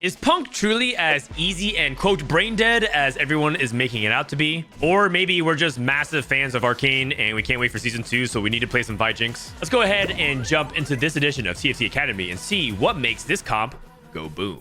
Is Punk truly as easy and quote brain dead as everyone is making it out to be? Or maybe we're just massive fans of Arcane and we can't wait for season 2, so we need to play some Jinx? Let's go ahead and jump into this edition of TFT Academy and see what makes this comp go boom.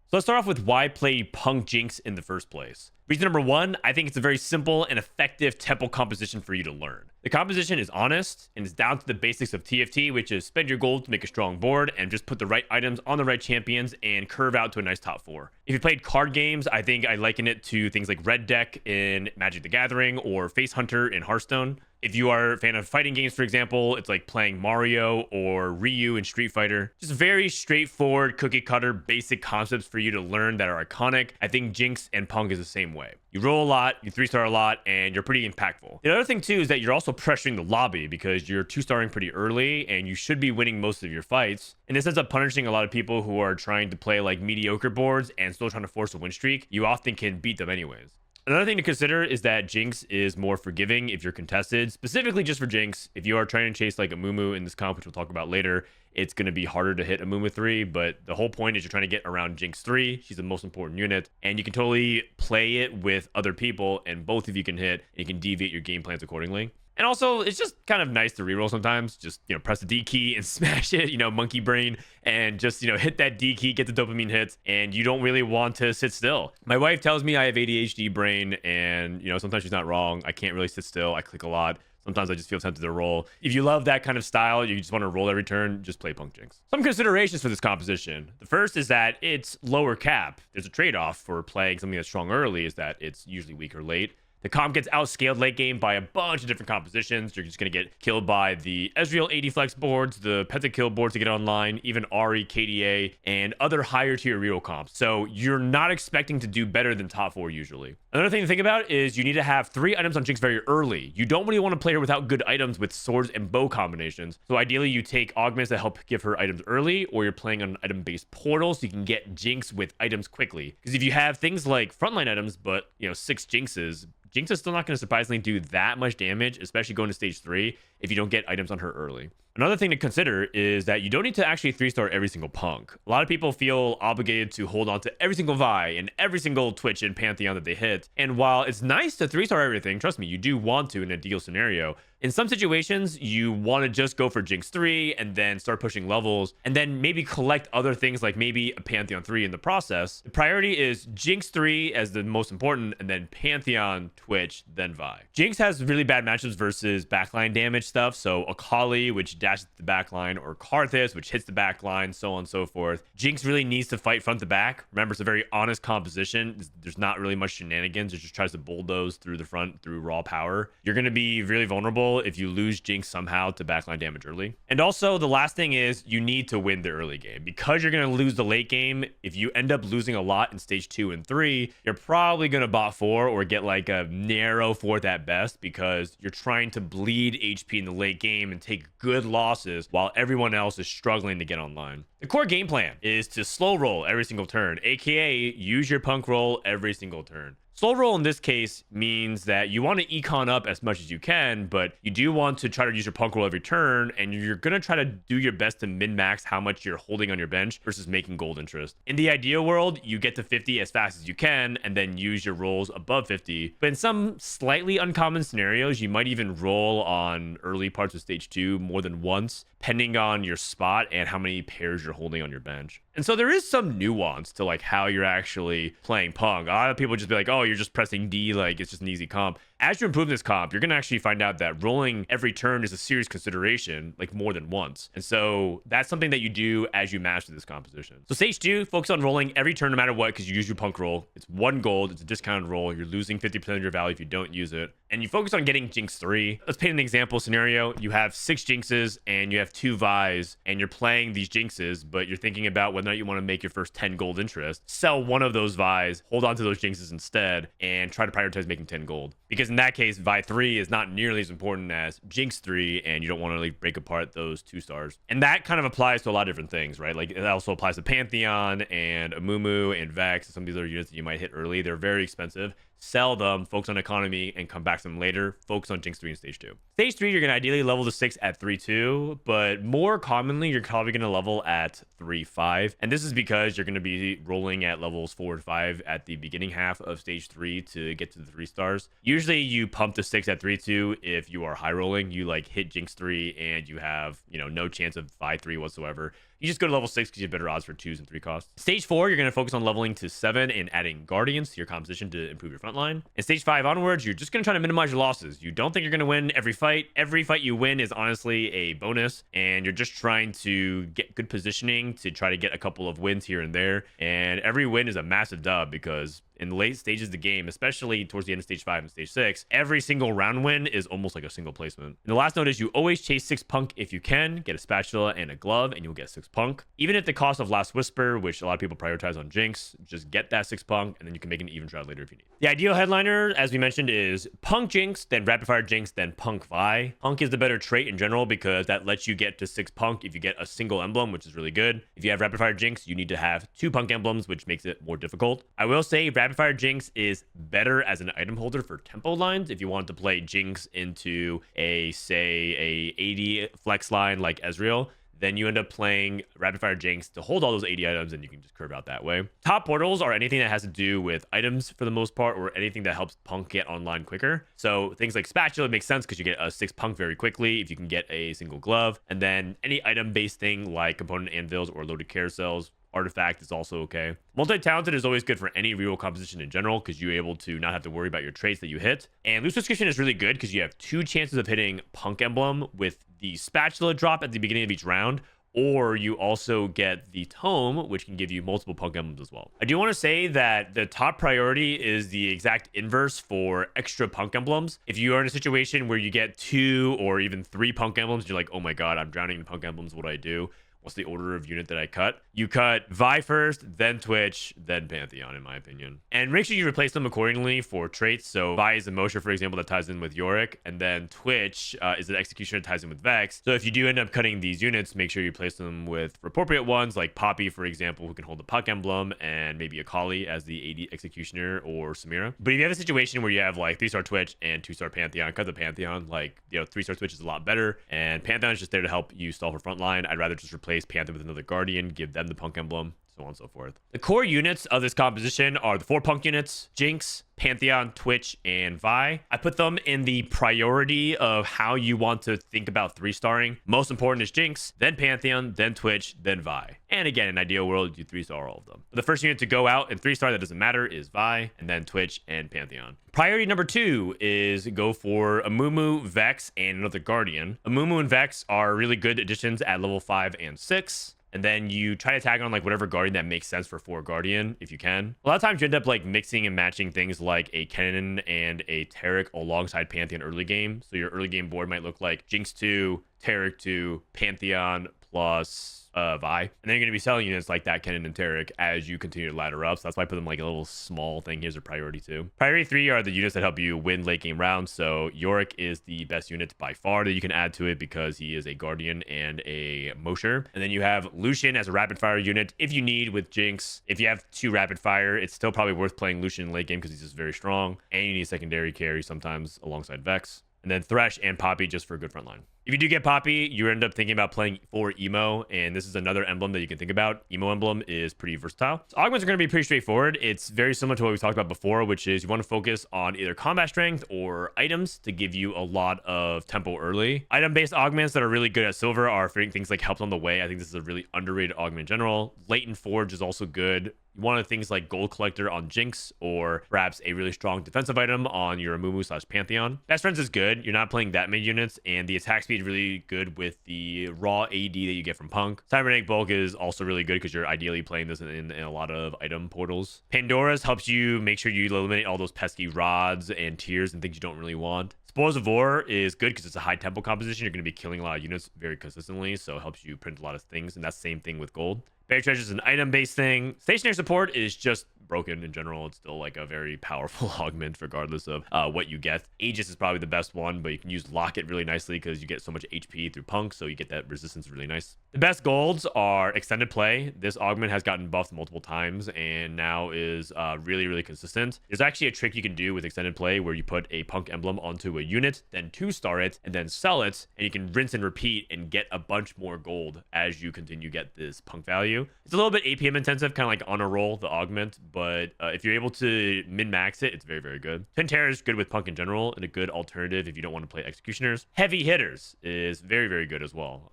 So let's start off with why play Punk Jinx in the first place. Reason number one, I think it's a very simple and effective tempo composition for you to learn. The composition is honest and is down to the basics of TFT, which is spend your gold to make a strong board and just put the right items on the right champions and curve out to a nice top 4. If you played card games, I think I liken it to things like Red Deck in Magic the Gathering or Face Hunter in Hearthstone. If you are a fan of fighting games, for example, it's like playing Mario or Ryu in Street Fighter. Just very straightforward, cookie cutter, basic concepts for you to learn that are iconic. I think Jinx and Punk is the same way. You roll a lot, you 3-star a lot, and you're pretty impactful. The other thing too is that you're also pressuring the lobby because you're 2-starring pretty early and you should be winning most of your fights. And this ends up punishing a lot of people who are trying to play like mediocre boards and still trying to force a win streak. You often can beat them anyways. Another thing to consider is that Jinx is more forgiving if you're contested. Specifically just for Jinx, if you are trying to chase like a Mumu in this comp, which we'll talk about later, it's going to be harder to hit a Mumu 3, but the whole point is you're trying to get around Jinx 3. She's the most important unit, and you can totally play it with other people, and both of you can hit, and you can deviate your game plans accordingly. And also, it's just kind of nice to reroll sometimes. Just, press the D key and smash it, monkey brain, and just, hit that D key, get the dopamine hits, and you don't really want to sit still. My wife tells me I have ADHD brain, and, sometimes she's not wrong. I can't really sit still. I click a lot. Sometimes I just feel tempted to roll. If you love that kind of style, you just want to roll every turn, just play Punk Jinx. Some considerations for this composition. The first is that it's lower cap. There's a trade-off for playing something that's strong early, is that it's usually weaker late. The comp gets outscaled late game by a bunch of different compositions. You're just going to get killed by the Ezreal 80 flex boards, the pentakill boards to get online, even Ahri, KDA, and other higher tier reroll comps. So you're not expecting to do better than top 4 usually. Another thing to think about is you need to have 3 items on Jinx very early. You don't really want to play her without good items with swords and bow combinations. So ideally you take Augments that help give her items early, or you're playing on an item-based portal so you can get Jinx with items quickly. Because if you have things like frontline items, but 6 Jinxes, Jinx is still not going to surprisingly do that much damage, especially going to stage 3, if you don't get items on her early. Another thing to consider is that you don't need to actually 3-star every single Punk. A lot of people feel obligated to hold on to every single Vi and every single Twitch and Pantheon that they hit. And while it's nice to 3-star everything, trust me, you do want to in a ideal scenario. In some situations, you want to just go for Jinx 3 and then start pushing levels and then maybe collect other things like maybe a Pantheon 3 in the process. The priority is Jinx 3 as the most important and then Pantheon, Twitch, then Vi. Jinx has really bad matchups versus backline damage stuff. So Akali, which dashes the backline, or Karthus, which hits the backline, so on and so forth. Jinx really needs to fight front to back. Remember, it's a very honest composition. There's not really much shenanigans. It just tries to bulldoze through the front through raw power. You're going to be really vulnerable if you lose Jinx somehow to backline damage early. And also, the last thing is you need to win the early game. Because you're going to lose the late game, if you end up losing a lot in stage 2 and 3, you're probably going to bot 4 or get like a narrow 4th at best, because you're trying to bleed HP in the late game and take good losses while everyone else is struggling to get online. The core game plan is to slow roll every single turn, aka use your Punk roll every single turn. Slow roll in this case means that you want to econ up as much as you can, but you do want to try to use your Punk roll every turn, and you're going to try to do your best to min-max how much you're holding on your bench versus making gold interest. In the ideal world, you get to 50 as fast as you can and then use your rolls above 50. But in some slightly uncommon scenarios, you might even roll on early parts of stage 2 more than once, depending on your spot and how many pairs you're holding on your bench. And so there is some nuance to like how you're actually playing Punk. A lot of people just be like, oh, you're just pressing D, like it's just an easy comp. As you improve this comp, you're going to actually find out that rolling every turn is a serious consideration, like more than once. And so that's something that you do as you master this composition. So stage 2, focus on rolling every turn no matter what, because you use your Punk roll. It's 1 gold. It's a discounted roll. You're losing 50% of your value if you don't use it. And you focus on getting Jinx 3. Let's paint an example scenario. You have 6 Jinxes and you have 2 Vis, and you're playing these Jinxes, but you're thinking about whether or not you want to make your first 10 gold interest. Sell one of those Vis, hold on to those Jinxes instead, and try to prioritize making 10 gold. Because in that case, Vi 3 is not nearly as important as Jinx 3, and you don't want to really break apart those 2 stars. And that kind of applies to a lot of different things, right? Like it also applies to Pantheon and Amumu and Vex and some of these other units that you might hit early. They're very expensive. sell them, focus on economy, and come back to them later. Focus on Jinx 3 in stage 2. Stage 3, you're going to ideally level to 6 at 3-2, but more commonly, you're probably going to level at 3-5. And this is because you're going to be rolling at levels 4 and 5 at the beginning half of stage 3 to get to the 3 stars. Usually you pump to 6 at 3-2 if you are high rolling. You like hit Jinx 3 and you have, no chance of Vi 3 whatsoever. You just go to level 6 because you have better odds for 2s and 3 costs. Stage 4, you're going to focus on leveling to 7 and adding Guardians to your composition to improve your front line. And stage 5 onwards, you're just going to try to minimize your losses. You don't think you're going to win every fight. Every fight you win is honestly a bonus, and you're just trying to get good positioning to try to get a couple of wins here and there. And every win is a massive dub because in the late stages of the game, especially towards the end of stage 5 and stage 6, every single round win is almost like a single placement. And the last note is you always chase 6 punk if you can. Get a spatula and a glove and you'll get 6 punk. Even at the cost of Last Whisper, which a lot of people prioritize on Jinx, just get that 6 punk and then you can make an even shroud later if you need. The ideal headliner, as we mentioned, is Punk Jinx, then Rapid Fire Jinx, then Punk Vi. Punk is the better trait in general because that lets you get to 6 punk if you get a single emblem, which is really good. If you have Rapid Fire Jinx, you need to have 2 punk emblems, which makes it more difficult. I will say Rapid Fire Jinx is better as an item holder for tempo lines. If you want to play Jinx into say a 80 flex line like Ezreal, then you end up playing Rapid Fire Jinx to hold all those 80 items and you can just curve out that way. Top portals are anything that has to do with items for the most part, or anything that helps punk get online quicker. So things like spatula makes sense because you get a 6 punk very quickly if you can get a single glove. And then any item based thing like component anvils or loaded carousels, artifact is also okay. Multi-talented is always good for any reroll composition in general because you're able to not have to worry about your traits that you hit. And loose prescription is really good because you have 2 chances of hitting punk emblem with the spatula drop at the beginning of each round, or you also get the tome, which can give you multiple punk emblems as well. I do want to say that the top priority is the exact inverse for extra punk emblems. If you are in a situation where you get 2 or even 3 punk emblems, you're like, oh my god, I'm drowning in punk emblems, what do I do? What's the order of unit that I cut? You cut Vi first, then Twitch, then Pantheon, in my opinion. And make sure you replace them accordingly for traits. So Vi is a Mosher, for example, that ties in with Yorick. And then Twitch is an Executioner that ties in with Vex. So if you do end up cutting these units, make sure you place them with appropriate ones, like Poppy, for example, who can hold the Puck emblem, and maybe Akali as the AD Executioner, or Samira. But if you have a situation where you have like 3-star Twitch and 2-star Pantheon, cut the Pantheon. Like, 3-star Twitch is a lot better. And Pantheon is just there to help you stall for frontline. I'd rather just replace Panther with another Guardian, give them the punk emblem, so on and so forth. The core units of this composition are the 4 punk units: Jinx, Pantheon, Twitch, and Vi. I put them in the priority of how you want to think about 3-starring. Most important is Jinx, then Pantheon, then Twitch, then Vi. And again, in ideal world, you 3-star all of them. The first unit to go out in 3-star that doesn't matter is Vi, and then Twitch and Pantheon. Priority number 2 is go for Amumu, Vex, and another Guardian. Amumu and Vex are really good additions at level 5 and 6. And then you try to tag on like whatever Guardian that makes sense for 4 Guardian, if you can. A lot of times you end up like mixing and matching things like a Kennen and a Taric alongside Pantheon early game. So your early game board might look like Jinx 2, Taric 2, Pantheon plus Vi. And then you're going to be selling units like that, Kennen and Taric, as you continue to ladder up. So that's why I put them like a little small thing. Here's a priority 2. Priority 3 are the units that help you win late game rounds. So Yorick is the best unit by far that you can add to it because he is a Guardian and a Mosher. And then you have Lucian as a rapid fire unit if you need with Jinx. If you have 2 rapid fire, it's still probably worth playing Lucian in late game because he's just very strong. And you need a secondary carry sometimes alongside Vex. And then Thresh and Poppy just for a good front line. If you do get Poppy, you end up thinking about playing for Emo, and this is another emblem that you can think about. Emo emblem is pretty versatile. So augments are going to be pretty straightforward. It's very similar to what we talked about before, which is you want to focus on either combat strength or items to give you a lot of tempo early. Item-based augments that are really good at silver are things like Helped on the Way. I think this is a really underrated augment in general. Latent Forge is also good. You want things like Gold Collector on Jinx, or perhaps a really strong defensive item on your Amumu/Pantheon. Best Friends is good. You're not playing that many units, and the attack speed is really good with the raw AD that you get from Punk. Cybernetic Bulk is also really good because you're ideally playing this in a lot of item portals. Pandora's helps you make sure you eliminate all those pesky rods and tiers and things you don't really want. Spoils of War is good because it's a high tempo composition. You're going to be killing a lot of units very consistently, so it helps you print a lot of things, and that's the same thing with gold. Buried Treasure is an item-based thing. Stationary Support is just broken in general. It's still like a very powerful augment regardless of what you get. Aegis is probably the best one, but you can use Locket really nicely because you get so much HP through Punk, so you get that resistance really nice. The best golds are extended play. This augment has gotten buffed multiple times and now is really, really consistent. There's actually a trick you can do with extended play where you put a Punk emblem onto a unit, then 2-star it, and then sell it, and you can rinse and repeat and get a bunch more gold as you continue to get this Punk value. It's a little bit APM intensive, kind of like on a roll, the augment, but if you're able to min-max it, it's very, very good. Twin Terror is good with Punk in general and a good alternative if you don't want to play Executioners. Heavy Hitters is very, very good as well.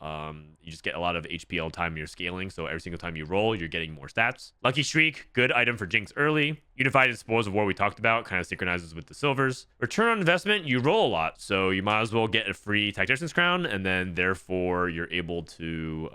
You just get a lot of HP all the time you're scaling, so every single time you roll, you're getting more stats. Lucky Streak, good item for Jinx early. Unified and Spoils of War we talked about, kind of synchronizes with the silvers. Return on investment, you roll a lot, so you might as well get a free Tactician's Crown, and then therefore you're able to,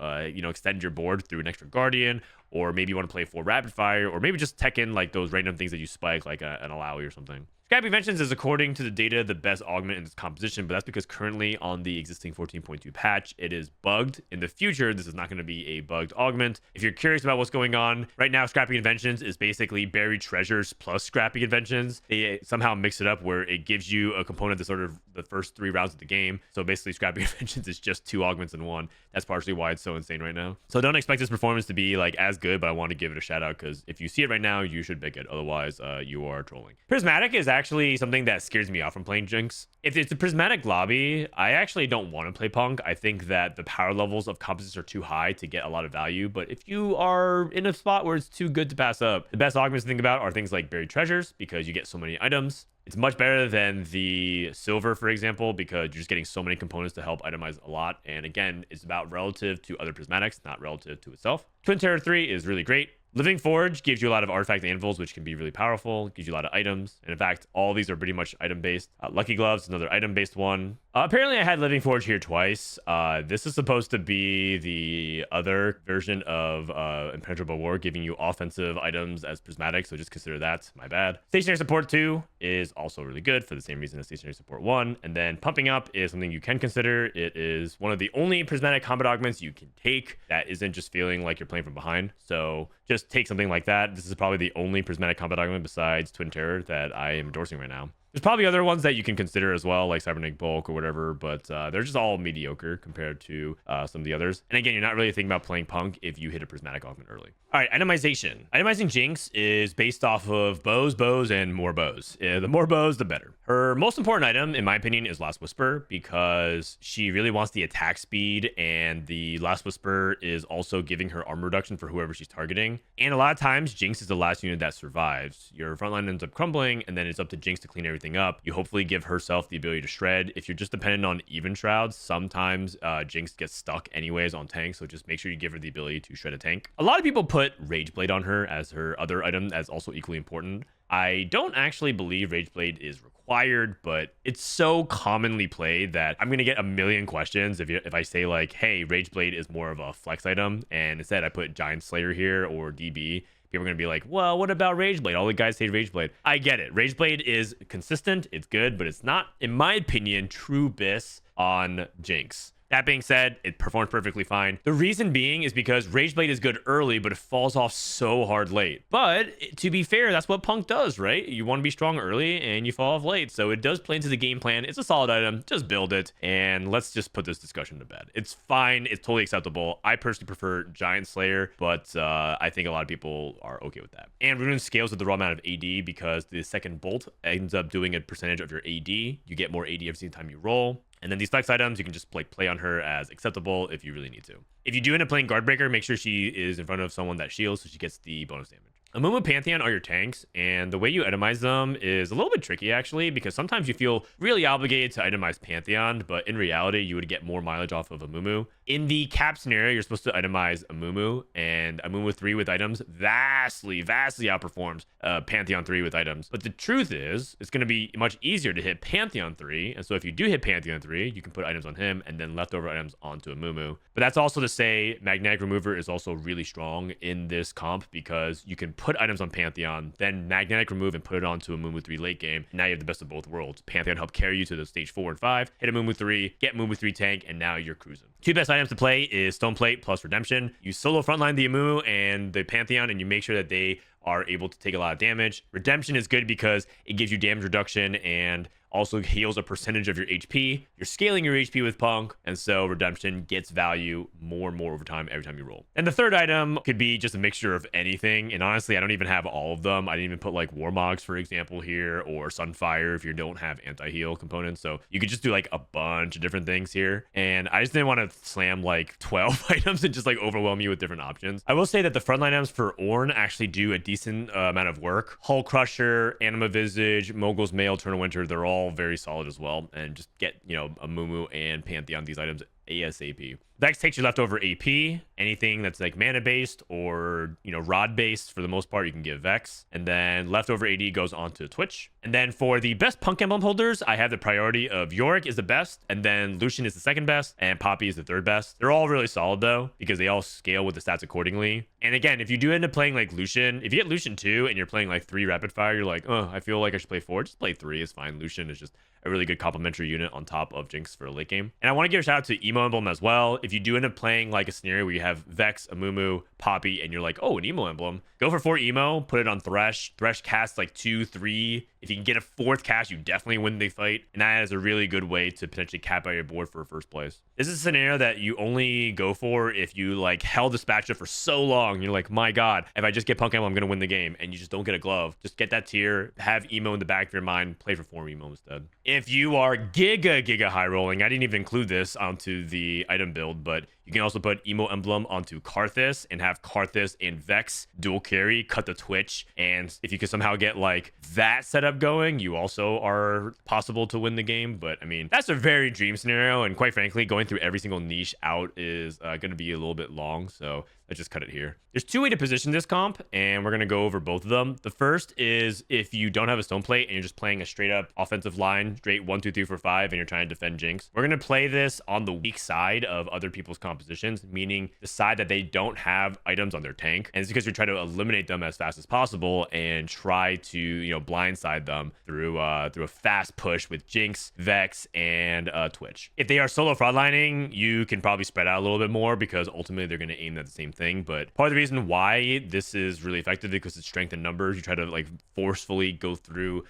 extend your board through an extra Guardian, or maybe you want to play 4 Rapid Fire, or maybe just tech in like those random things that you spike, like an Alawi or something. Scrappy Inventions is, according to the data, the best augment in its composition, but that's because currently on the existing 14.2 patch, it is bugged. In the future, this is not going to be a bugged augment. If you're curious about what's going on, right now, Scrappy Inventions is basically buried treasures plus Scrappy Inventions. They somehow mix it up where it gives you a component that's sort of the first 3 rounds of the game. So basically, Scrappy Inventions is just 2 augments in one. That's partially why it's so insane right now. So don't expect this performance to be like as good, but I want to give it a shout out because if you see it right now, you should pick it. Otherwise, you are trolling. Prismatic is actually something that scares me off from playing Jinx. If it's a prismatic lobby, I actually don't want to play Punk. I think that the power levels of composites are too high to get a lot of value, but if you are in a spot where it's too good to pass up, the best augments to think about are things like buried treasures because you get so many items. It's much better than the silver, for example, because you're just getting so many components to help itemize a lot. And again, it's about relative to other prismatics, not relative to itself. Twin Terror 3 is really great. Living Forge gives you a lot of artifact anvils, which can be really powerful, gives you a lot of items. And in fact, all of these are pretty much item-based. Lucky Gloves, another item-based one. Apparently, I had Living Forge here twice. This is supposed to be the other version of Impenetrable War, giving you offensive items as prismatic, so just consider that. My bad. Stationary Support 2 is also really good for the same reason as Stationary Support 1. And then Pumping Up is something you can consider. It is one of the only prismatic combat augments you can take that isn't just feeling like you're playing from behind. So just take something like that. This is probably the only prismatic combat augment besides Twin Terror that I am endorsing right now. There's probably other ones that you can consider as well, like Cybernetic Bulk or whatever, but they're just all mediocre compared to some of the others. And again, you're not really thinking about playing Punk if you hit a prismatic augment early. All right, itemization. Itemizing Jinx is based off of bows, and more bows. The more bows, the better. Her most important item, in my opinion, is Last Whisper because she really wants the attack speed, and the Last Whisper is also giving her armor reduction for whoever she's targeting. And a lot of times, Jinx is the last unit that survives. Your frontline ends up crumbling, and then it's up to Jinx to clean everything up. You hopefully give herself the ability to shred. If you're just dependent on even shrouds, sometimes Jinx gets stuck anyways on tanks, so just make sure you give her the ability to shred a tank. A lot of people put Rageblade on her as her other item as also equally important. I don't actually believe Rageblade is required, but it's so commonly played that I'm going to get a million questions if I say like, hey, Rageblade is more of a flex item, and instead I put Giant Slayer here or DB. People are going to be like, well, what about Rageblade? All the guys say Rageblade. I get it. Rageblade is consistent. It's good, but it's not, in my opinion, true BIS on Jinx. That being said, it performs perfectly fine. The reason being is because Rageblade is good early, but it falls off so hard late. But to be fair, that's what Punk does, right? You want to be strong early and you fall off late. So it does play into the game plan. It's a solid item. Just build it. And let's just put this discussion to bed. It's fine. It's totally acceptable. I personally prefer Giant Slayer, but I think a lot of people are okay with that. And Runen scales with the raw amount of AD because the second bolt ends up doing a percentage of your AD. You get more AD every single time you roll. And then these flex items, you can just like play on her as acceptable if you really need to. If you do end up playing Guardbreaker, make sure she is in front of someone that shields so she gets the bonus damage. Amumu Pantheon are your tanks, and the way you itemize them is a little bit tricky actually, because sometimes you feel really obligated to itemize Pantheon, but in reality, you would get more mileage off of Amumu. In the cap scenario, you're supposed to itemize Amumu, and Amumu 3 with items vastly outperforms Pantheon 3 with items. But the truth is, it's going to be much easier to hit Pantheon 3, and so if you do hit Pantheon 3, you can put items on him, and then leftover items onto Amumu. But that's also to say, Magnetic Remover is also really strong in this comp, because you can put items on Pantheon, then Magnetic Remove and put it onto Amumu 3 late game. Now you have the best of both worlds. Pantheon help carry you to the stage 4 and 5, hit Amumu 3, get Amumu 3 tank, and now you're cruising. Two best items to play is Stoneplate plus Redemption. You solo frontline the Amumu and the Pantheon, and you make sure that they are able to take a lot of damage. Redemption is good because it gives you damage reduction and also heals a percentage of your HP. You're scaling your HP with Punk, and so Redemption gets value more and more over time every time you roll. And the third item could be just a mixture of anything, and honestly, I don't even have all of them. I didn't even put like Warmogs, for example, here, or Sunfire if you don't have anti-heal components, so you could just do like a bunch of different things here, and I just didn't want to slam like 12 items and just like overwhelm you with different options. I will say that the frontline items for Ornn actually do a decent amount of work. Hull Crusher, Anima Visage, Mogul's Mail, Eternal Winter, they're all very solid as well, and just get, you know, a Mumu and Pantheon these items ASAP. Vex takes your leftover AP. Anything that's like mana based or, you know, rod based, for the most part, you can give Vex. And then leftover AD goes on to Twitch. And then for the best Punk Emblem holders, I have the priority of Yorick is the best, and then Lucian is the second best, and Poppy is the third best. They're all really solid though, because they all scale with the stats accordingly. And again, if you do end up playing like Lucian, if you get Lucian 2 and you're playing like 3 rapid fire, you're like, oh, I feel like I should play 4. Just play 3 is fine. Lucian is just a really good complementary unit on top of Jinx for a late game. And I want to give a shout out to Emo Emblem as well. If you do end up playing like a scenario where you have Vex, Amumu, Poppy, and you're like, oh, an Emo Emblem, go for 4 Emo, put it on Thresh. Thresh casts like 2, 3. If you can get a 4th cast, you definitely win the fight. And that is a really good way to potentially cap out your board for first place. This is a scenario that you only go for if you like held this matchup for so long. You're like, my God, if I just get Punk Emblem, I'm going to win the game. And you just don't get a glove. Just get that tier, have Emo in the back of your mind, play for 4 Emo instead. If you are giga high rolling, I didn't even include this onto the item build, but you can also put Emo Emblem onto Karthus and have Karthus and Vex dual carry, cut the Twitch. And if you could somehow get like that setup going, you also are possible to win the game. But I mean, that's a very dream scenario. And quite frankly, going through every single niche out is going to be a little bit long. So let's just cut it here. There's 2 ways to position this comp, and we're going to go over both of them. The first is if you don't have a stone plate and you're just playing a straight up offensive line, straight 1, 2, 3, 4, 5, and you're trying to defend Jinx. We're going to play this on the weak side of other people's compositions, meaning the side that they don't have items on their tank. And it's because you're trying to eliminate them as fast as possible and try to, you know, blindside them through a fast push with Jinx, Vex, and Twitch. If they are solo frontlining, you can probably spread out a little bit more because ultimately they're going to aim at the same thing. But part of the reason why this is really effective because it's strength in numbers. You try to like forcefully go through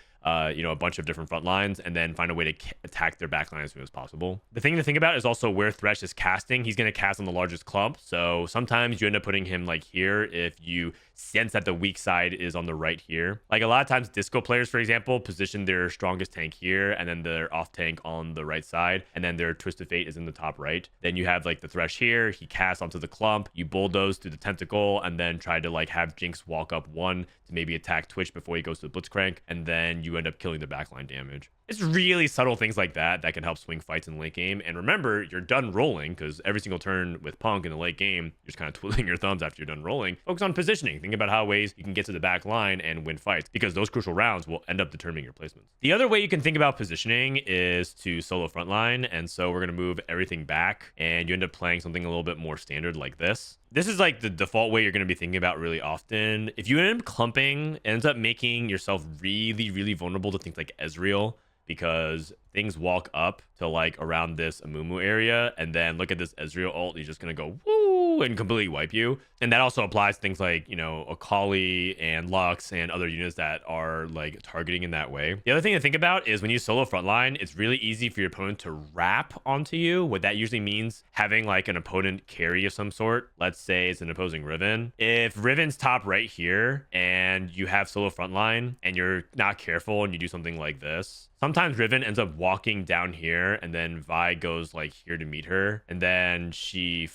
you know, a bunch of different front lines and then find a way to attack their backline as soon as possible. The thing to think about is also where Thresh is casting. He's going to cast on the largest clump, so sometimes you end up putting him like here if you sense that the weak side is on the right here. Like a lot of times disco players, for example, position their strongest tank here and then their off tank on the right side, and then their Twisted Fate is in the top right. Then you have like the Thresh here, he casts onto the clump, you bulldoze through the tentacle and then try to like have Jinx walk up 1 to maybe attack Twitch before he goes to the Blitzcrank, and then you end up killing the backline damage. It's really subtle things like that that can help swing fights in the late game. And remember, you're done rolling because every single turn with Punk in the late game, you're just kind of twiddling your thumbs after you're done rolling. Focus on positioning. Think about how ways you can get to the back line and win fights, because those crucial rounds will end up determining your placements. The other way you can think about positioning is to solo frontline. And so we're going to move everything back and you end up playing something a little bit more standard like this. This is like the default way you're going to be thinking about really often. If you end up clumping, it ends up making yourself really vulnerable to things like Ezreal, because things walk up to like around this Amumu area, and then look at this Ezreal ult, he's just gonna go woo and completely wipe you. And that also applies to things like, you know, Akali and Lux and other units that are like targeting in that way. The other thing to think about is when you solo frontline, it's really easy for your opponent to wrap onto you. What that usually means having like an opponent carry of some sort. Let's say it's an opposing Riven. If Riven's top right here and you have solo frontline and you're not careful and you do something like this, sometimes Riven ends up walking down here and then Vi goes like here to meet her, and then she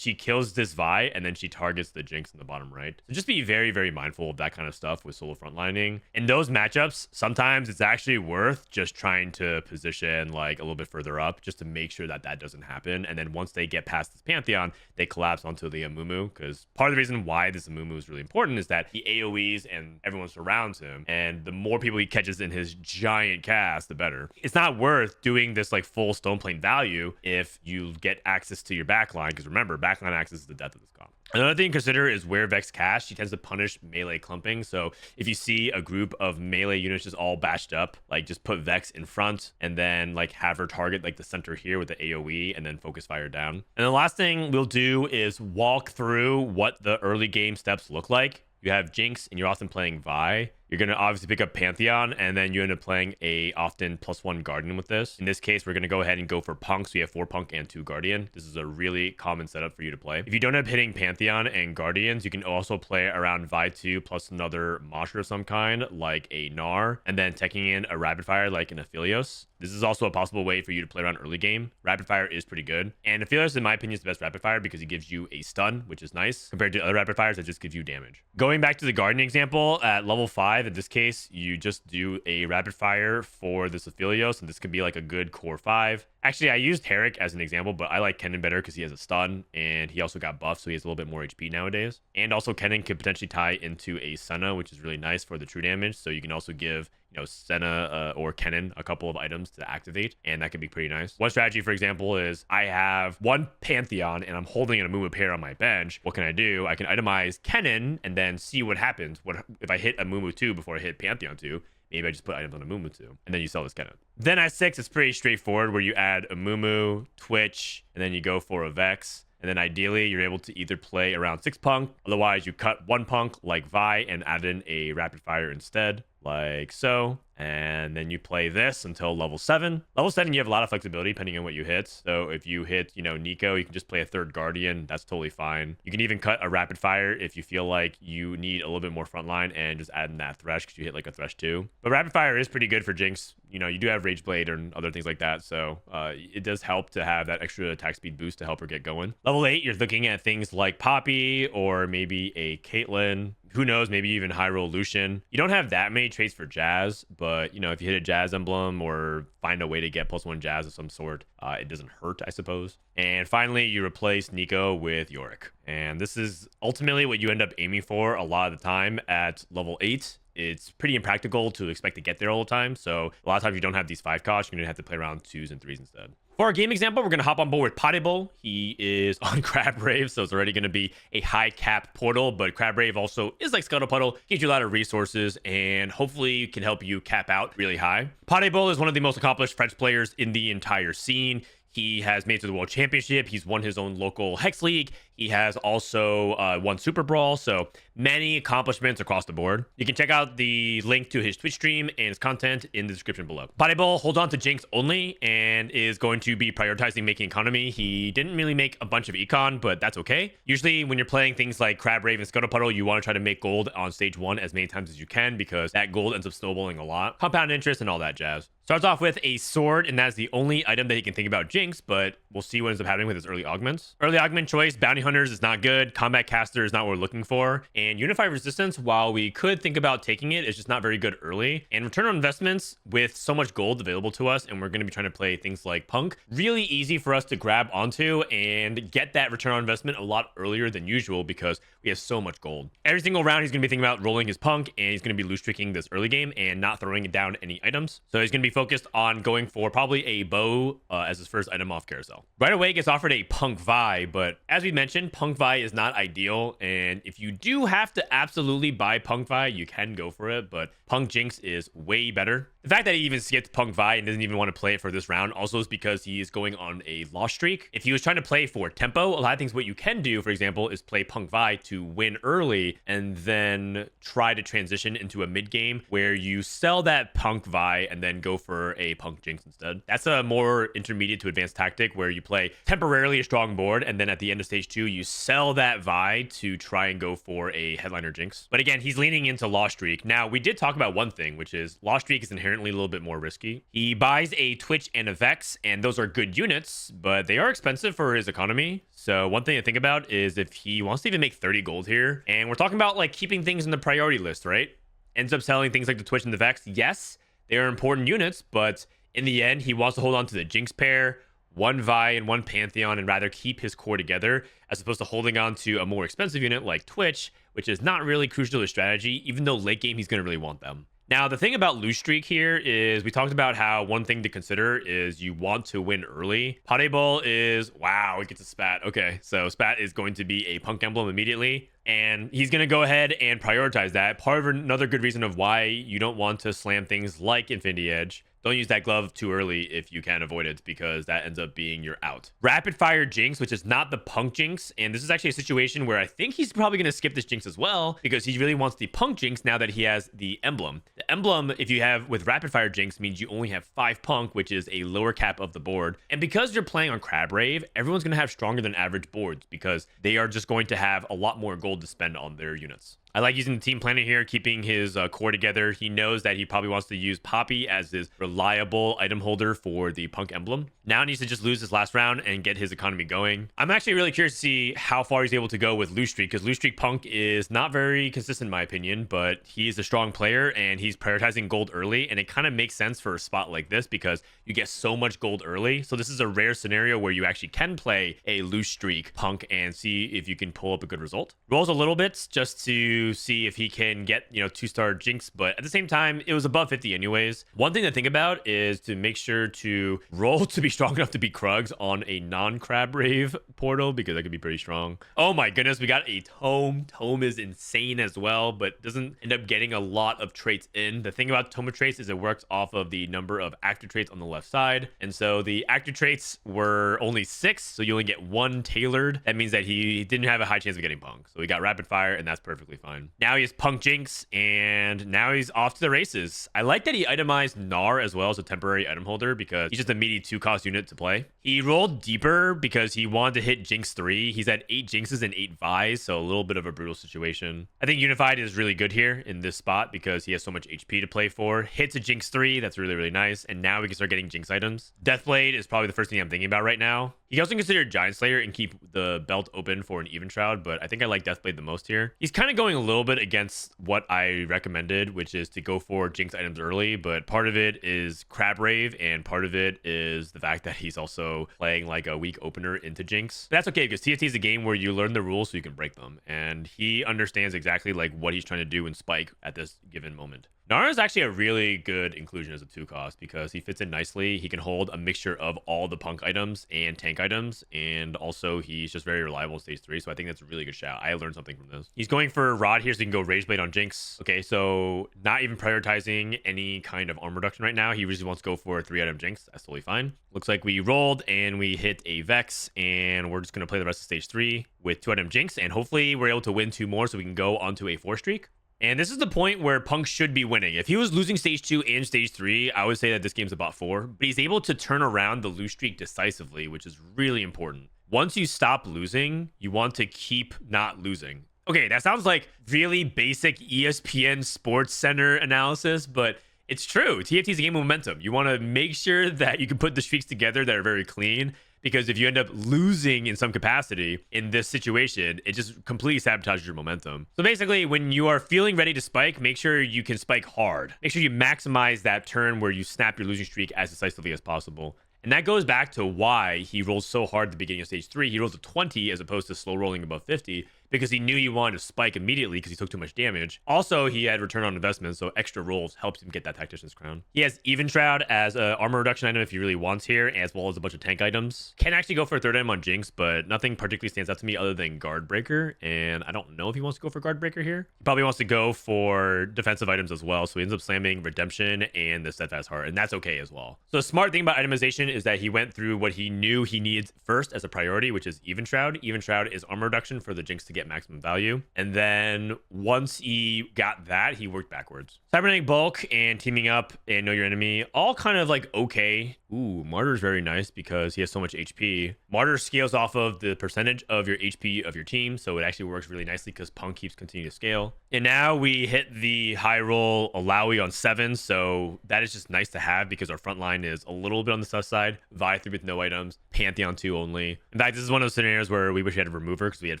kills this Vi and then she targets the Jinx in the bottom right. So just be very mindful of that kind of stuff with solo frontlining. In those matchups, sometimes it's actually worth just trying to position like a little bit further up just to make sure that that doesn't happen. And then once they get past this Pantheon, they collapse onto the Amumu, because part of the reason why this Amumu is really important is that he AoEs and everyone surrounds him, and the more people he catches in his giant cast, the better. It's not worth doing this like full stone plane value if you get access to your backline, because remember, backline access is the death of this comp. Another thing to consider is where Vex casts. She tends to punish melee clumping. So if you see a group of melee units just all bashed up, like just put Vex in front and then like have her target like the center here with the AoE and then focus fire down. And the last thing we'll do is walk through what the early game steps look like you have Jinx and you're often playing Vi, you're going to obviously pick up Pantheon, and then you end up playing a often +1 Guardian with this. In this case, we're going to go ahead and go for Punk, so you have 4 Punk and 2 Guardian. This is a really common setup for you to play. If you don't end up hitting Pantheon and Guardians, you can also play around Vi 2 plus another monster of some kind, like a Gnar, and then taking in a Rapid Fire like an Aphelios. This is also a possible way for you to play around early game. Rapid Fire is pretty good. And Aphelios, in my opinion, is the best Rapid Fire because he gives you a stun, which is nice, compared to other Rapid Fires that just give you damage. Going back to the Guardian example, at level 5, in this case, you just do a Rapid Fire for this Aphelios, and this could be like a good core 5. Actually, I used Herrick as an example, but I like Kennen better because he has a stun, and he also got buffed, so he has a little bit more HP nowadays. And also, Kennen could potentially tie into a Senna, which is really nice for the true damage, so you can also give Senna or Kennen a couple of items to activate, and that could be pretty nice. One strategy, for example, is I have 1 Pantheon and I'm holding an Amumu pair on my bench. What can I do? I can itemize Kennen and then see what happens. What if I hit Amumu 2 before I hit Pantheon 2? Maybe I just put items on Amumu 2, and then you sell this Kennen. Then at 6, it's pretty straightforward, where you add Amumu, Twitch, and then you go for a Vex. And then ideally, you're able to either play around 6 Punk. Otherwise, you cut 1 Punk like Vi and add in a Rapid Fire instead, like so. And then you play this until level 7. Level 7, you have a lot of flexibility depending on what you hit. So if you hit, Nico, you can just play a 3rd Guardian. That's totally fine. You can even cut a Rapid Fire if you feel like you need a little bit more frontline and just add in that Thresh because you hit like a Thresh too. But Rapid Fire is pretty good for Jinx. You do have Rage Blade and other things like that. So it does help to have that extra attack speed boost to help her get going. Level 8, you're looking at things like Poppy or maybe a Caitlyn. Who knows, maybe even Hyrule Lucian. You don't have that many traits for Jazz, but, if you hit a Jazz emblem or find a way to get +1 Jazz of some sort, it doesn't hurt, I suppose. And finally, you replace Nico with Yorick. And this is ultimately what you end up aiming for a lot of the time at level 8. It's pretty impractical to expect to get there all the time. So a lot of times you don't have these 5 costs. You're going to have to play around 2s and 3s instead. For our game example, we're going to hop on board with PasDeBol. He is on Crabbrave, so it's already going to be a high cap portal, but Crabbrave also is like Scuttle Puddle, gives you a lot of resources, and hopefully can help you cap out really high. PasDeBol is one of the most accomplished French players in the entire scene. He has made it to the World Championship. He's won his own local Hex League. He has also won Super Brawl. So many accomplishments across the board. You can check out the link to his Twitch stream and his content in the description below. PasDeBol holds on to Jinx only and is going to be prioritizing making economy. He didn't really make a bunch of econ, but that's okay. Usually when you're playing things like Crabbrave and Scuttle Puddle, you want to try to make gold on stage 1 as many times as you can because that gold ends up snowballing a lot. Compound interest and all that jazz. Starts off with a sword, and that's the only item that he can think about Jinx, but we'll see what ends up happening with his early augments. Early augment choice, Bounty Hunters is not good. Combat Caster is not what we're looking for. And Unified Resistance, while we could think about taking it, it's just not very good early. And return on investments with so much gold available to us, and we're going to be trying to play things like Punk, really easy for us to grab onto and get that return on investment a lot earlier than usual because we have so much gold. Every single round, he's going to be thinking about rolling his Punk, and he's going to be loose streaking this early game and not throwing down any items. So he's going to be focused on going for probably a bow as his first item off carousel. Right away gets offered a Punk Vi, but as we mentioned, Punk Vi is not ideal, and if you do have to absolutely buy Punk Vi, you can go for it, but Punk Jinx is way better. The fact that he even skipped Punk Vi and doesn't even want to play it for this round also is because he is going on a loss streak. If he was trying to play for tempo, a lot of things what you can do, for example, is play Punk Vi to win early and then try to transition into a mid game where you sell that Punk Vi and then go for a Punk Jinx instead. That's a more intermediate to advanced tactic where you play temporarily a strong board and then at the end of stage 2 you sell that Vi to try and go for a headliner Jinx. But again, he's leaning into loss streak. Now we did talk about one thing, which is loss streak is inherently a little bit more risky. He buys a Twitch and a Vex, and those are good units, but they are expensive for his economy. So one thing to think about is if he wants to even make 30 gold here, and we're talking about like keeping things in the priority list, right? Ends up selling things like the Twitch and the Vex. Yes, they are important units, but in the end, he wants to hold on to the Jinx pair, 1 Vi and 1 Pantheon, and rather keep his core together as opposed to holding on to a more expensive unit like Twitch, which is not really crucial to his strategy, even though late game he's going to really want them. Now, the thing about loose streak here is we talked about how one thing to consider is you want to win early. PasDeBol is, wow, it gets a spat. Okay, so spat is going to be a Punk emblem immediately, and he's going to go ahead and prioritize that. Part of another good reason of why you don't want to slam things like Infinity Edge, don't use that glove too early if you can avoid it, because that ends up being your out. Rapid fire Jinx, which is not the Punk Jinx, and this is actually a situation where I think he's probably going to skip this Jinx as well, because he really wants the Punk Jinx now that he has the Emblem. The Emblem, if you have with rapid fire Jinx, means you only have 5 Punk, which is a lower cap of the board. And because you're playing on Crab Rave, everyone's going to have stronger than average boards because they are just going to have a lot more gold to spend on their units. I like using the team planner here, keeping his core together. He knows that he probably wants to use Poppy as his reliable item holder for the Punk Emblem. Now he needs to just lose this last round and get his economy going. I'm actually really curious to see how far he's able to go with Loose Streak, because Loose Streak Punk is not very consistent in my opinion, but he's a strong player and he's prioritizing gold early, and it kind of makes sense for a spot like this because you get so much gold early. So this is a rare scenario where you actually can play a Loose Streak Punk and see if you can pull up a good result. Rolls a little bit just to see if he can get 2-star Jinx, but at the same time it was above 50 anyways. One thing to think about is to make sure to roll to be strong enough to beat Krugs on a non-Crab Rave portal, because that could be pretty strong. Oh my goodness, we got a Tome. Tome is insane as well, but doesn't end up getting a lot of traits in. The thing about Tome of traits is it works off of the number of active traits on the left side, and so the active traits were only 6, so you only get 1 tailored. That means that he didn't have a high chance of getting Punk, so he got rapid fire and that's perfectly fine. Now he has Punk Jinx, and now he's off to the races. I like that he itemized Gnar as well as a temporary item holder, because he's just a meaty 2-cost unit to play. He rolled deeper because he wanted to hit Jinx 3. He's had 8 Jinxes and 8 Vi's, so a little bit of a brutal situation. I think Unified is really good here in this spot because he has so much HP to play for. Hits a Jinx 3, that's really, really nice, and now we can start getting Jinx items. Deathblade is probably the first thing I'm thinking about right now. He also considered Giant Slayer and keep the belt open for an Even Shroud, but I think I like Deathblade the most here. He's kind of going a little bit against what I recommended, which is to go for Jinx items early, but part of it is Crab Rave and part of it is the fact that he's also playing like a weak opener into Jinx. But that's okay, because TFT is a game where you learn the rules so you can break them, and he understands exactly like what he's trying to do in Spike at this given moment. Gnar is actually a really good inclusion as a 2-cost because he fits in nicely. He can hold a mixture of all the Punk items and tank items, and also he's just very reliable in stage 3, so I think that's a really good shout. I learned something from this. He's going for Rod here so he can go Rage Blade on Jinx. Okay, so not even prioritizing any kind of armor reduction right now. He really wants to go for a 3-item Jinx. That's totally fine. Looks like we rolled and we hit a Vex, and we're just going to play the rest of stage 3 with 2-item Jinx, and hopefully we're able to win 2 more so we can go onto a 4 streak. And this is the point where Punk should be winning. If he was losing stage 2 and stage 3, I would say that this game's about 4. But he's able to turn around the lose streak decisively, which is really important. Once you stop losing, you want to keep not losing. Okay, that sounds like really basic ESPN Sports Center analysis, but it's true. TFT is a game of momentum. You want to make sure that you can put the streaks together that are very clean, because if you end up losing in some capacity in this situation, it just completely sabotages your momentum. So basically, when you are feeling ready to spike, make sure you can spike hard. Make sure you maximize that turn where you snap your losing streak as decisively as possible. And that goes back to why he rolls so hard at the beginning of stage 3. He rolls a 20 as opposed to slow rolling above 50, because he knew he wanted to spike immediately because he took too much damage. Also, he had return on investment, so extra rolls helps him get that Tactician's Crown. He has Even Shroud as an armor reduction item if he really wants here, as well as a bunch of tank items. Can actually go for a 3rd item on Jinx, but nothing particularly stands out to me other than Guard Breaker, and I don't know if he wants to go for Guard Breaker here. He probably wants to go for defensive items as well, so he ends up slamming Redemption and the Steadfast Heart, and that's okay as well. So the smart thing about itemization is that he went through what he knew he needs first as a priority, which is Even Shroud. Even Shroud is armor reduction for the Jinx to get maximum value. And then once he got that, he worked backwards. Cybernetic Bulk and Teaming Up and Know Your Enemy, all kind of like okay. Ooh, Martyr's very nice because he has so much HP. Martyr scales off of the percentage of your HP of your team, so it actually works really nicely because Punk keeps continuing to scale. And now we hit the high roll Alawi on 7, so that is just nice to have because our front line is a little bit on the sus side. Vi 3 with no items, Pantheon 2 only. In fact, this is one of those scenarios where we wish we had a remover because we had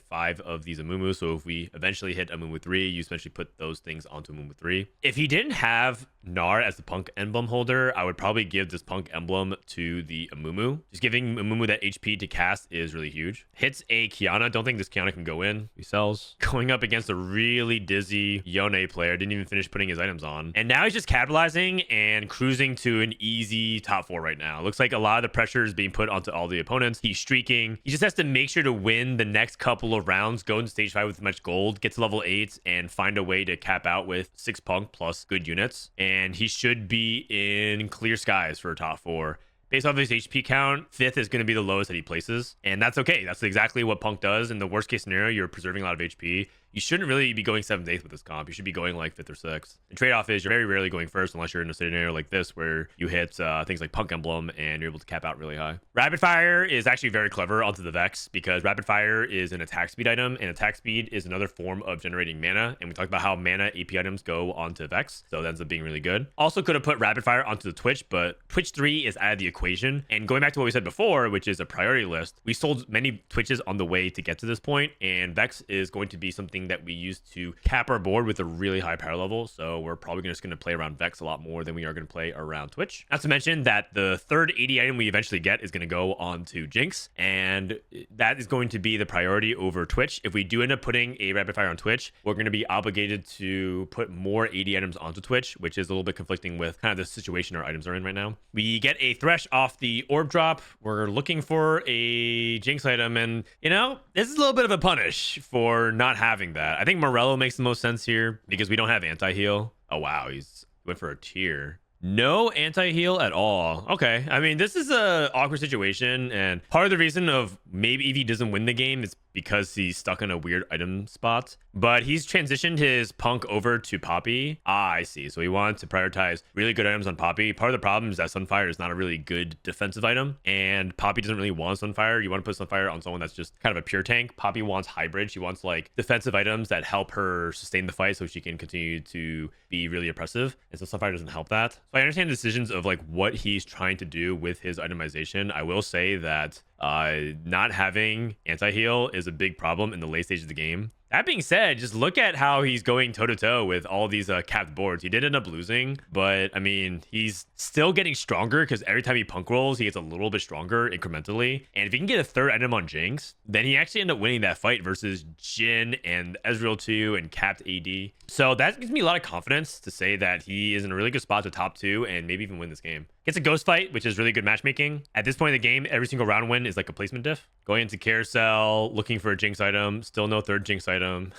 5 of these Amumu, so if we eventually hit Amumu 3, you essentially put those things onto Amumu 3. If he didn't have Gnar as the Punk emblem holder, I would probably give this Punk emblem Emblem to the Amumu. Just giving Amumu that HP to cast is really huge. Hits a Kiana. Don't think this Kiana can go in. He sells. Going up against a really dizzy Yone player. Didn't even finish putting his items on. And now he's just capitalizing and cruising to an easy top 4 right now. Looks like a lot of the pressure is being put onto all the opponents. He's streaking. He just has to make sure to win the next couple of rounds, go into stage 5 with much gold, get to level 8, and find a way to cap out with 6 Punk plus good units. And he should be in clear skies for a top 4. Based off his HP count, 5th is going to be the lowest that he places. And that's okay. That's exactly what Punk does. In the worst case scenario, you're preserving a lot of HP. You shouldn't really be going 7th, 8th with this comp. You should be going like 5th or 6th. The trade-off is you're very rarely going first unless you're in a scenario like this where you hit things like Punk Emblem and you're able to cap out really high. Rapid Fire is actually very clever onto the Vex because Rapid Fire is an attack speed item, and attack speed is another form of generating mana. And we talked about how mana AP items go onto Vex, so that ends up being really good. Also could have put Rapid Fire onto the Twitch, but Twitch 3 is out of the equation. And going back to what we said before, which is a priority list, we sold many Twitches on the way to get to this point, and Vex is going to be something that we use to cap our board with a really high power level. So we're probably just going to play around Vex a lot more than we are going to play around Twitch. Not to mention that the third 80 item we eventually get is going to go on to Jinx, and that is going to be the priority over Twitch. If we do end up putting a Rapid Fire on Twitch, we're going to be obligated to put more 80 items onto Twitch, which is a little bit conflicting with kind of the situation our items are in right now. We get a Thresh off the orb drop. We're looking for a Jinx item, and you know, this is a little bit of a punish for not having that. I think Morello makes the most sense here because we don't have anti-heal. Oh wow, he's went for a tier. No anti-heal at all. Okay, I mean, this is a awkward situation, and part of the reason of maybe if he doesn't win the game is because he's stuck in a weird item spot. But he's transitioned his Punk over to Poppy. Ah, I see. So he wanted to prioritize really good items on Poppy. Part of the problem is that Sunfire is not a really good defensive item, and Poppy doesn't really want Sunfire. You want to put Sunfire on someone that's just kind of a pure tank. Poppy wants hybrid. She wants like defensive items that help her sustain the fight so she can continue to be really oppressive. And so Sunfire doesn't help that. So I understand the decisions of like what he's trying to do with his itemization. I will say that not having anti-heal is a big problem in the late stage of the game. That being said, just look at how he's going toe-to-toe with all these capped boards. He did end up losing, but I mean, he's still getting stronger because every time he Punk rolls, he gets a little bit stronger incrementally. And if he can get a third item on Jinx, then he actually ended up winning that fight versus Jhin and Ezreal 2 and capped AD. So that gives me a lot of confidence to say that he is in a really good spot to top 2 and maybe even win this game. Gets a ghost fight, which is really good matchmaking. At this point in the game, every single round win is like a placement diff. Going into Carousel, looking for a Jinx item, still no third Jinx item.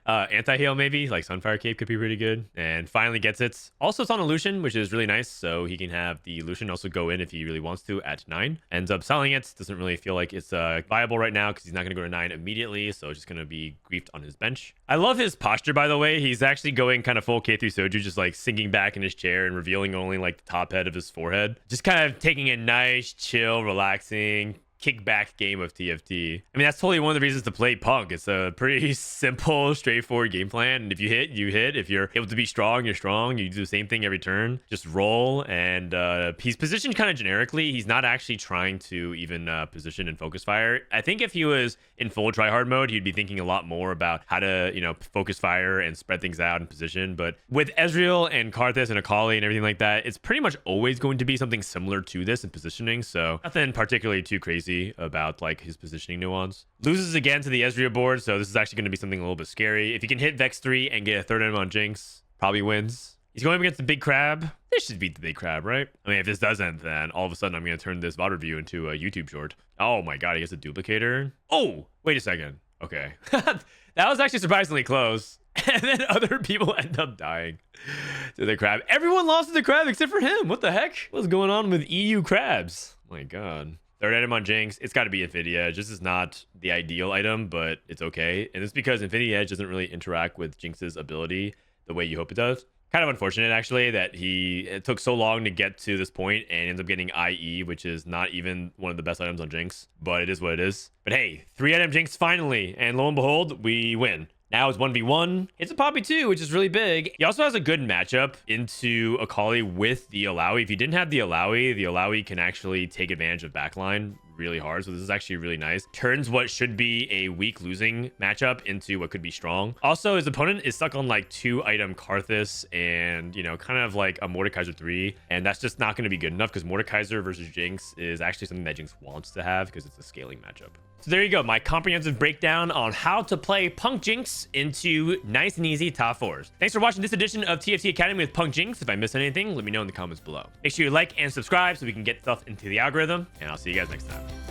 Anti-heal maybe, like Sunfire Cape could be pretty good. And finally gets it. Also, it's on a Lucian, which is really nice. So he can have the Lucian also go in if he really wants to at 9. Ends up selling it. Doesn't really feel like it's viable right now because he's not going to go to 9 immediately. So it's just going to be griefed on his bench. I love his posture, by the way. He's actually going kind of full K3 Soju, just like sinking back in his chair and revealing only like the top head of his forehead. Just kind of taking a nice, chill, relaxing kickback game of TFT. I mean, that's totally one of the reasons to play Punk. It's a pretty simple, straightforward game plan. And if you hit, you hit. If you're able to be strong, you're strong. You do the same thing every turn. Just roll. And he's positioned kind of generically. He's not actually trying to even position and focus fire. I think if he was in full tryhard mode, he'd be thinking a lot more about how to, you know, focus fire and spread things out and position. But with Ezreal and Karthus and Akali and everything like that, it's pretty much always going to be something similar to this in positioning. So nothing particularly too crazy about like his positioning nuance. Loses again to the Ezreal board, so this is actually going to be something a little bit scary. If he can hit Vex 3 and get a third item on Jinx, probably wins. He's going up against the big crab. This should beat the big crab, right? I mean, if this doesn't, then all of a sudden I'm going to turn this VOD review into a YouTube short. Oh my god, he gets a duplicator. Oh, wait a second. Okay. That was actually surprisingly close. And then other people end up dying to the crab. Everyone lost to the crab except for him. What the heck? What's going on with EU crabs? My god. Third item on Jinx, it's got to be Infinity Edge. This is not the ideal item, but it's okay. And it's because Infinity Edge doesn't really interact with Jinx's ability the way you hope it does. Kind of unfortunate, actually, that it took so long to get to this point and ends up getting IE, which is not even one of the best items on Jinx, but it is what it is. But hey, 3 item Jinx finally, and lo and behold, we win. Now it's 1v1. It's a Poppy too, which is really big. He also has a good matchup into Akali with the Alawi. If you didn't have the Alawi can actually take advantage of backline really hard. So this is actually really nice. Turns what should be a weak losing matchup into what could be strong. Also, his opponent is stuck on like 2-item Karthus and, you know, kind of like a Mordekaiser 3. And that's just not going to be good enough because Mordekaiser versus Jinx is actually something that Jinx wants to have because it's a scaling matchup. So there you go, my comprehensive breakdown on how to play Punk Jinx into nice and easy top 4s. Thanks for watching this edition of TFT Academy with Punk Jinx. If I missed anything, let me know in the comments below. Make sure you like and subscribe so we can get stuff into the algorithm, and I'll see you guys next time.